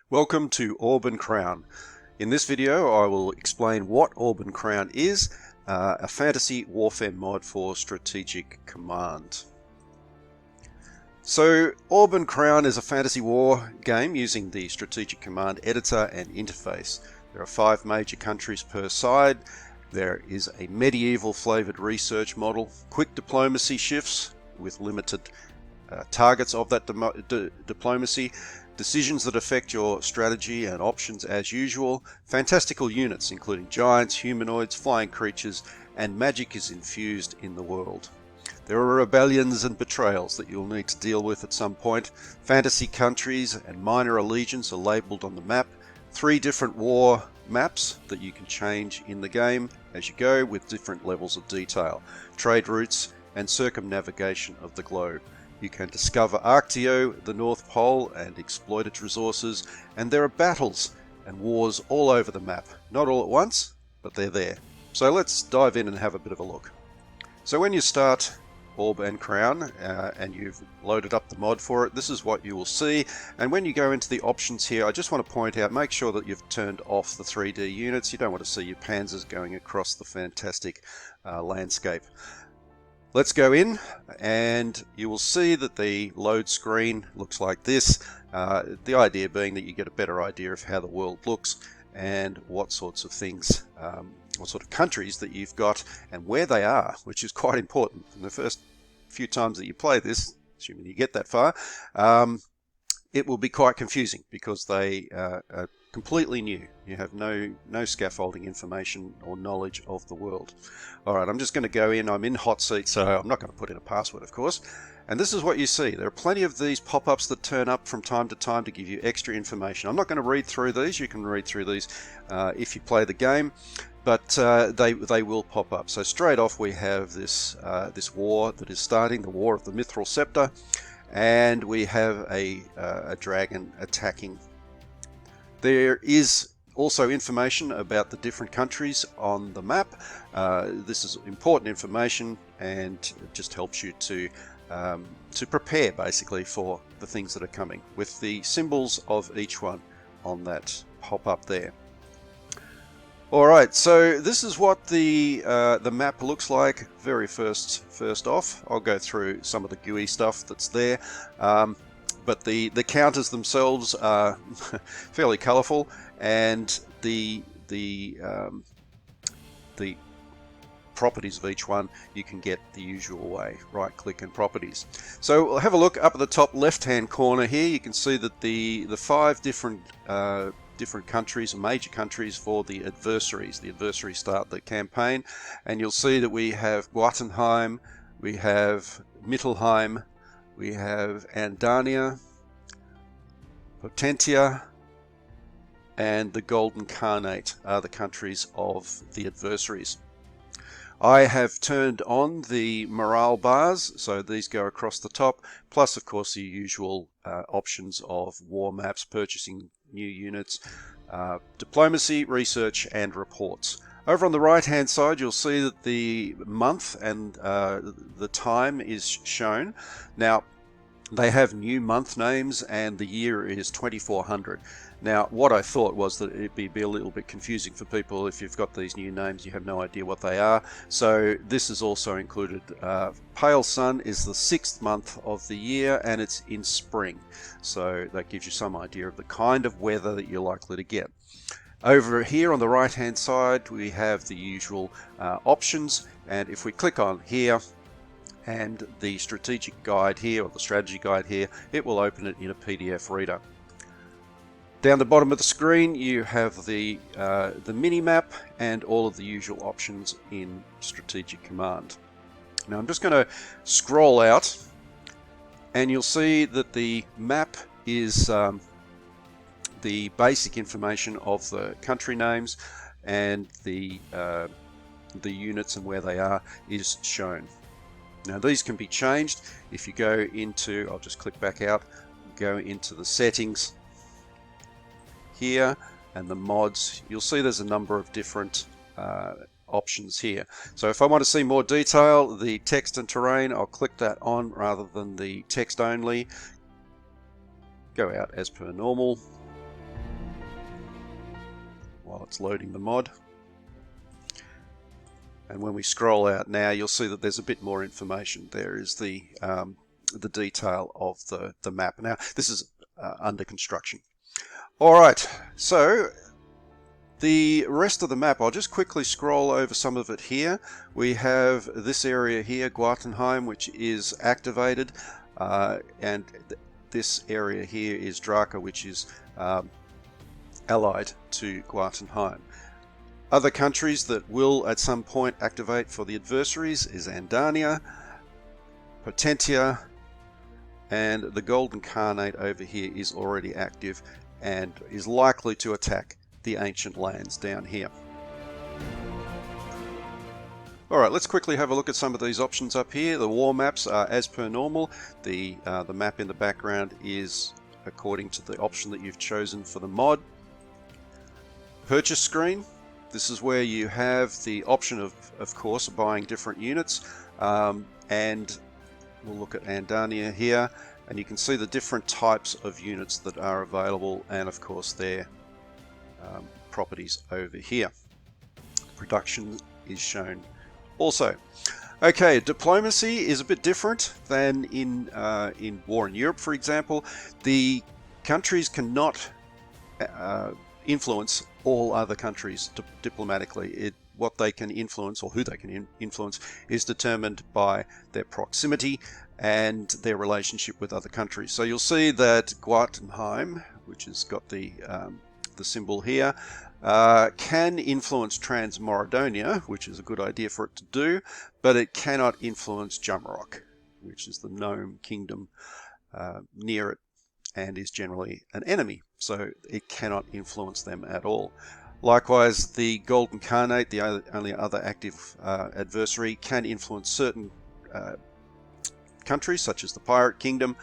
Welcome to Orb Crown. In this video I will explain what Orb Crown is, a fantasy warfare mod for strategic command. So Orb Crown is a fantasy war game using the strategic command editor and interface. There are 5 major countries per side. There is a medieval flavored research model, quick diplomacy shifts with limited targets of that diplomacy, decisions that affect your strategy and options as usual, fantastical units including giants, humanoids, flying creatures, and magic is infused in the world. There are rebellions and betrayals that you'll need to deal with at some point. Fantasy countries and minor allegiance are labelled on the map. 3 different war maps that you can change in the game as you go with different levels of detail, trade routes and circumnavigation of the globe. You can discover Arctio, the North Pole, and exploit its resources, and there are battles and wars all over the map. Not all at once, but they're there. So let's dive in and have a bit of a look. So when you start Orb and Crown and you've loaded up the mod for it, this is what you will see. And when you go into the options here, I just want to point out, make sure that you've turned off the 3D units. You don't want to see your panzers going across the fantastic landscape. Let's go in and you will see that the load screen looks like this. The idea being that you get a better idea of how the world looks and what sorts of things, what sort of countries that you've got and where they are, which is quite important. In the first few times that you play this, assuming you get that far, it will be quite confusing because they are completely new. You have no scaffolding information or knowledge of the world. Alright, I'm just going to go in. I'm in hot seat, so I'm not going to put in a password, of course. And this is what you see. There are plenty of these pop-ups that turn up from time to time to give you extra information. I'm not going to read through these. You can read through these if you play the game, but they will pop up. So straight off we have this war that is starting, the War of the Mithril Scepter, and we have a dragon attacking. There is also information about the different countries on the map. This is important information and it just helps you to prepare basically for the things that are coming with the symbols of each one on that pop up there. Alright, so this is what the map looks like very first off. I'll go through some of the GUI stuff that's there. But the counters themselves are fairly colourful, and the properties of each one you can get the usual way, right click and properties. So we'll have a look up at the top left hand corner here. You can see that the 5 different countries, major countries for the adversaries. The adversaries start the campaign, and you'll see that we have Jotunheim, we have Mittelheim, we have Andania, Potentia, and the Golden Khanate are the countries of the adversaries. I have turned on the morale bars, so these go across the top, plus of course the usual options of war maps, purchasing new units, diplomacy, research, and reports. Over on the right hand side you'll see that the month and the time is shown. Now they have new month names and the year is 2400. Now what I thought was that it'd be a little bit confusing for people if you've got these new names, you have no idea what they are. So this is also included. Pale Sun is the 6th month of the year and it's in spring. So that gives you some idea of the kind of weather that you're likely to get. Over here on the right hand side we have the usual options, and if we click on here and the strategic guide here, or the strategy guide here, it will open it in a PDF reader. Down the bottom of the screen you have the mini map and all of the usual options in strategic command. Now I'm just going to scroll out and you'll see that the map is the basic information of the country names, and the units and where they are is shown. Now these can be changed if you go into, I'll just click back out, go into the settings here and the mods. You'll see there's a number of different options here. So if I want to see more detail, the text and terrain, I'll click that on rather than the text only. Go out as per normal. while it's loading the mod. And when we scroll out now, you'll see that there's a bit more information. There is the detail of the map. Now, this is under construction. All right, so the rest of the map, I'll just quickly scroll over some of it here. We have this area here, Guatenheim, which is activated, and this area here is Draka, which is allied to Guatenheim. Other countries that will at some point activate for the adversaries is Andania, Potentia, and the Golden Khanate over here is already active and is likely to attack the ancient lands down here. Alright, let's quickly have a look at some of these options up here. The war maps are as per normal. The map in the background is according to the option that you've chosen for the mod. Purchase screen. This is where you have the option of course, buying different units. And we'll look at Andania here, and you can see the different types of units that are available, and of course their properties over here. Production is shown also. Okay, diplomacy is a bit different than in War in Europe, for example. The countries cannot influence all other countries diplomatically. What they can influence, or who they can influence, is determined by their proximity and their relationship with other countries. So you'll see that Guatenheim, which has got the symbol here, can influence Transmorodonia, which is a good idea for it to do, but it cannot influence Jumrock, which is the gnome kingdom near it and is generally an enemy, so it cannot influence them at all. Likewise, the Golden Khanate, the only other active adversary, can influence certain countries, such as the Pirate Kingdom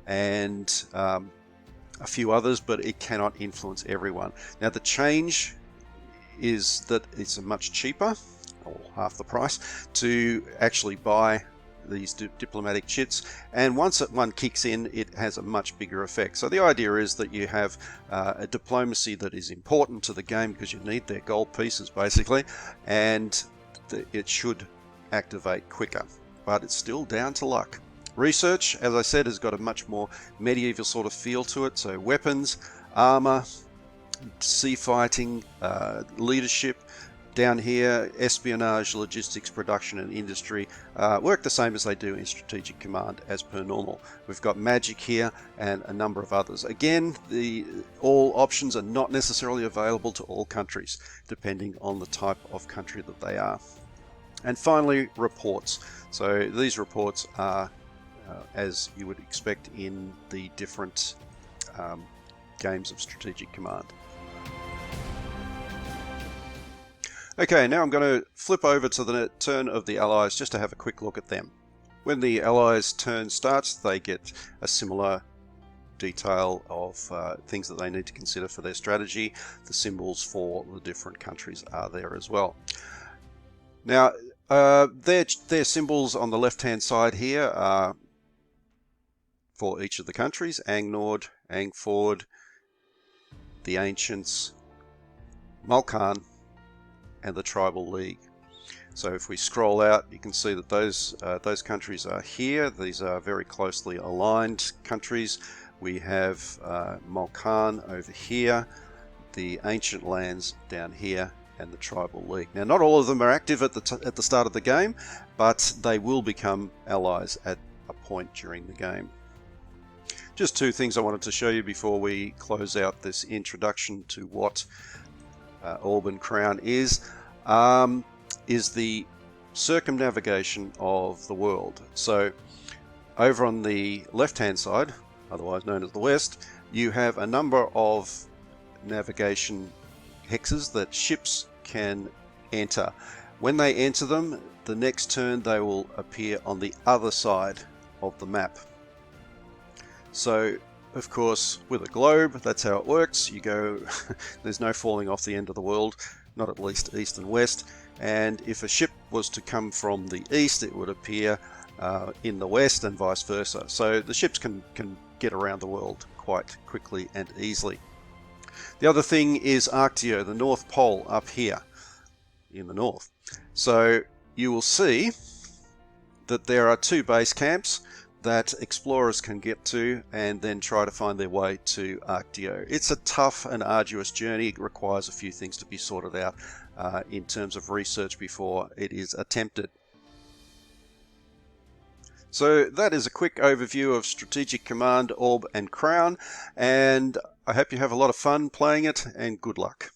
and a few others, but it cannot influence everyone. Now, the change is that it's much cheaper, or half the price, to actually buy these diplomatic chits, and once one kicks in, it has a much bigger effect. So the idea is that you have a diplomacy that is important to the game because you need their gold pieces basically, and it should activate quicker, but it's still down to luck. Research, as I said, has got a much more medieval sort of feel to it, so weapons, armor, sea fighting, leadership. Down here, espionage, logistics, production and industry work the same as they do in Strategic Command as per normal. We've got magic here and a number of others. Again, all options are not necessarily available to all countries, depending on the type of country that they are. And finally, reports. So these reports are as you would expect in the different games of Strategic Command. Okay, now I'm going to flip over to the turn of the Allies just to have a quick look at them. When the Allies' turn starts, they get a similar detail of things that they need to consider for their strategy. The symbols for the different countries are there as well. Now, their symbols on the left-hand side here are for each of the countries: Ang-Nord, Ang-Ford, the Ancients, Mulkan, and the Tribal League. So if we scroll out, you can see that those countries are here. These are very closely aligned countries. We have Mulkan over here, the Ancient Lands down here, and the Tribal League. Now, not all of them are active at the start of the game, but they will become allies at a point during the game. Just two things I wanted to show you before we close out this introduction to what Orb Crown is the circumnavigation of the world. So over on the left hand side, otherwise known as the west, you have a number of navigation hexes that ships can enter. When they enter them, the next turn they will appear on the other side of the map. So of course, with a globe, that's how it works. You go, there's no falling off the end of the world, not at least east and west. And if a ship was to come from the east, it would appear in the west and vice versa. So the ships can get around the world quite quickly and easily. The other thing is Arctio, the North Pole up here in the north. So you will see that there are 2 base camps that explorers can get to and then try to find their way to Arctio. It's a tough and arduous journey. It requires a few things to be sorted out in terms of research before it is attempted. So that is a quick overview of Strategic Command, Orb and Crown, and I hope you have a lot of fun playing it, and good luck.